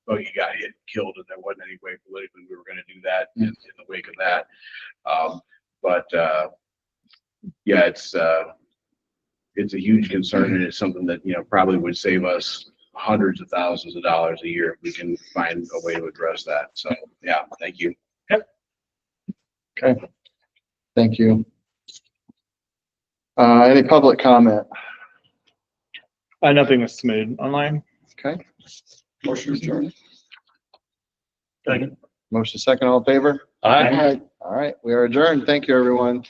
buggy got hit and killed, and there wasn't any way politically we were going to do that in the wake of that. Yeah, it's a huge concern, and it's something that, you know, probably would save us hundreds of thousands of dollars a year if we can find a way to address that. So, yeah, thank you. Okay. Thank you. Any public comment? Nothing was submitted online. Okay. Motion adjourned. Second. Motion second, all in favor? Aye. All right, we are adjourned. Thank you, everyone.